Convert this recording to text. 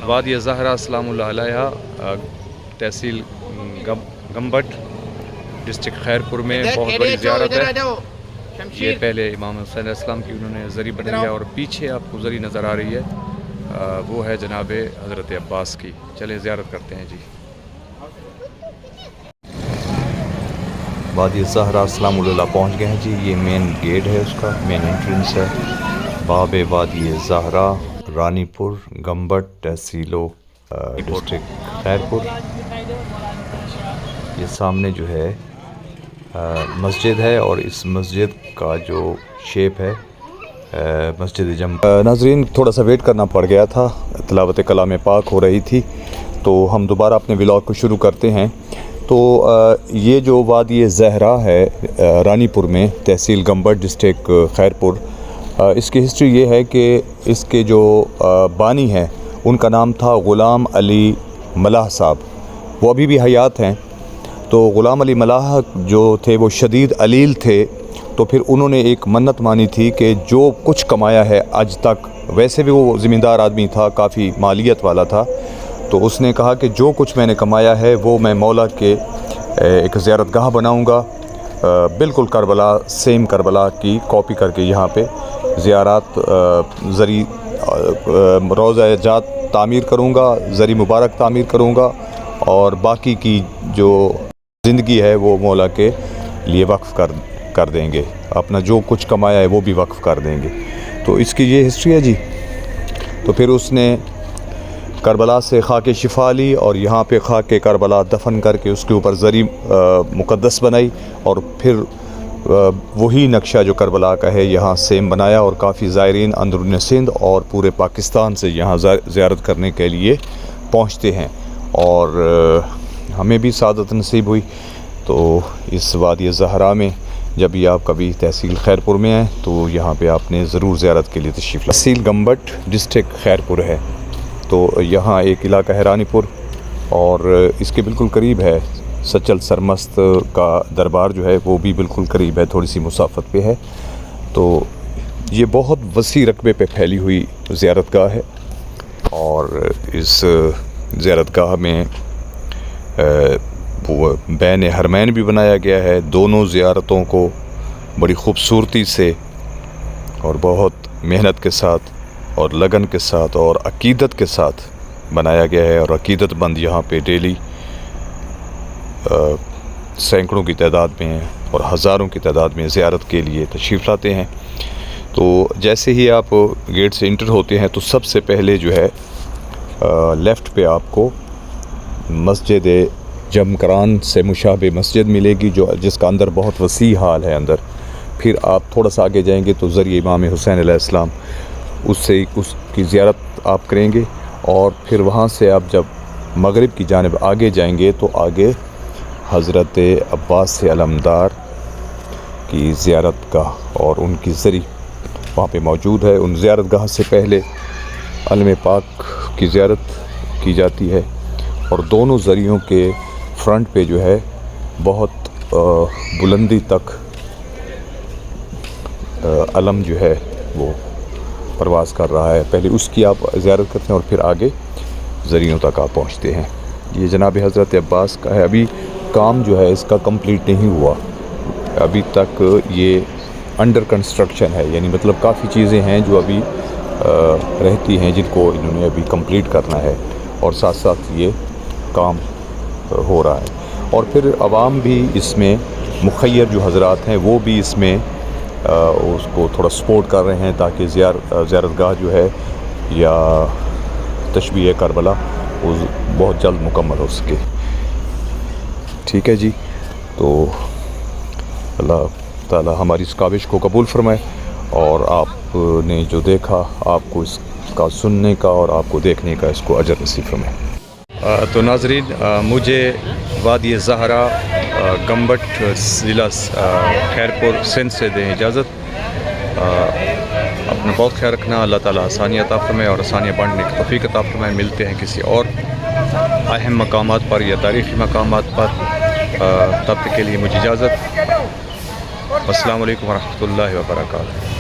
وادی زہرا السلام اللہ علیہ تحصیل گمبٹ ڈسٹرکٹ خیرپور میں بہت بڑی زیارت ہے. یہ پہلے امام حسین علیہ السلام کی انہوں نے زری بنائی ہے، اور پیچھے آپ کو زری نظر آ رہی ہے وہ ہے جناب حضرت عباس کی. چلیں زیارت کرتے ہیں جی. وادی زہرا السلام اللہ پہنچ گئے ہیں جی. یہ مین گیٹ ہے، اس کا مین انٹرنس ہے. باب وادی زہرا، رانی پور، گمبٹ، تحصیل ڈسٹرکٹ خیرپور. یہ سامنے جو ہے مسجد ہے، اور اس مسجد کا جو شیپ ہے مسجد ناظرین تھوڑا سا ویٹ کرنا پڑ گیا تھا، تلاوت کلام پاک ہو رہی تھی، تو ہم دوبارہ اپنے ولاگ کو شروع کرتے ہیں. تو یہ جو وادی زہرا ہے رانی پور میں، تحصیل گمبٹ، ڈسٹرکٹ خیرپور، اس کی ہسٹری یہ ہے کہ اس کے جو بانی ہیں ان کا نام تھا غلام علی ملاح صاحب. وہ ابھی بھی حیات ہیں. تو غلام علی ملاح جو تھے وہ شدید علیل تھے، تو پھر انہوں نے ایک منت مانی تھی کہ جو کچھ کمایا ہے آج تک، ویسے بھی وہ زمیندار آدمی تھا، کافی مالیت والا تھا، تو اس نے کہا کہ جو کچھ میں نے کمایا ہے وہ میں مولا کے ایک زیارت گاہ بناؤں گا، بالکل کربلا، سیم کربلا کی کاپی کر کے یہاں پہ زیارات زری روضہ جات تعمیر کروں گا، زری مبارک تعمیر کروں گا، اور باقی کی جو زندگی ہے وہ مولا کے لیے وقف کر دیں گے. اپنا جو کچھ کمایا ہے وہ بھی وقف کر دیں گے. تو اس کی یہ ہسٹری ہے جی. تو پھر اس نے کربلا سے خاک شفا لی، اور یہاں پہ خاک کربلا دفن کر کے اس کے اوپر زری مقدس بنائی، اور پھر وہی نقشہ جو کربلا کا ہے یہاں سیم بنایا، اور کافی زائرین اندرون سندھ اور پورے پاکستان سے یہاں زیارت کرنے کے لیے پہنچتے ہیں. اور ہمیں بھی سعادت نصیب ہوئی. تو اس وادی زہرا میں جب یہ آپ کبھی تحصیل خیرپور میں آئیں تو یہاں پہ آپ نے ضرور زیارت کے لیے تشریف لائیں. تحصیل گمبٹ ڈسٹرکٹ خیرپور ہے، تو یہاں ایک علاقہ ہے رانی پور، اور اس کے بالکل قریب ہے سچل سرمست کا دربار جو ہے، وہ بھی بالکل قریب ہے، تھوڑی سی مسافت پہ ہے. تو یہ بہت وسیع رقبے پہ پھیلی ہوئی زیارت گاہ ہے، اور اس زیارت گاہ میں بین حرمین بھی بنایا گیا ہے. دونوں زیارتوں کو بڑی خوبصورتی سے اور بہت محنت کے ساتھ اور لگن کے ساتھ اور عقیدت کے ساتھ بنایا گیا ہے، اور عقیدت مند یہاں پہ ڈیلی سینکڑوں کی تعداد میں اور ہزاروں کی تعداد میں زیارت کے لیے تشریف لاتے ہیں. تو جیسے ہی آپ گیٹ سے انٹر ہوتے ہیں تو سب سے پہلے جو ہے لیفٹ پہ آپ کو مسجد جمکران سے مشابہ مسجد ملے گی، جس کا اندر بہت وسیع حال ہے اندر. پھر آپ تھوڑا سا آگے جائیں گے تو ذریعہ امام حسین علیہ السلام، اس کی زیارت آپ کریں گے. اور پھر وہاں سے آپ جب مغرب کی جانب آگے جائیں گے تو آگے حضرت عباس علمدار کی زیارت گاہ اور ان کی زری وہاں پہ موجود ہے. ان زیارت گاہ سے پہلے علم پاک کی زیارت کی جاتی ہے، اور دونوں زریوں کے فرنٹ پہ جو ہے بہت بلندی تک علم جو ہے وہ پرواز کر رہا ہے. پہلے اس کی آپ زیارت کرتے ہیں اور پھر آگے زریوں تک آپ پہنچتے ہیں. یہ جناب حضرت عباس کا ہے. ابھی کام جو ہے اس کا کمپلیٹ نہیں ہوا، ابھی تک یہ انڈر کنسٹرکشن ہے، یعنی مطلب کافی چیزیں ہیں جو ابھی رہتی ہیں جن کو انہوں نے ابھی کمپلیٹ کرنا ہے، اور ساتھ ساتھ یہ کام ہو رہا ہے. اور پھر عوام بھی اس میں مخیر جو حضرات ہیں وہ بھی اس میں اس کو تھوڑا سپورٹ کر رہے ہیں، تاکہ زیارت گاہ جو ہے یا تشبیہ کربلا وہ بہت جلد مکمل ہو سکے. ٹھیک ہے جی. تو اللہ تعالی ہماری اس کاوش کو قبول فرمائے، اور آپ نے جو دیکھا آپ کو اس کا سننے کا اور آپ کو دیکھنے کا اس کو اجر نصیب فرمائے. تو ناظرین مجھے وادی زہرا گمبٹ ضلع خیرپور سندھ سے دیں اجازت. اپنا بہت خیال رکھنا. اللہ تعالیٰ آسانی عطا فرمائے اور آسانیاں بانٹنے کی توفیق عطا فرمائے. ملتے ہیں کسی اور اہم مقامات پر یا تاریخی مقامات پر. تب تک کے لیے مجھے اجازت. السلام علیکم ورحمۃ اللہ وبرکاتہ.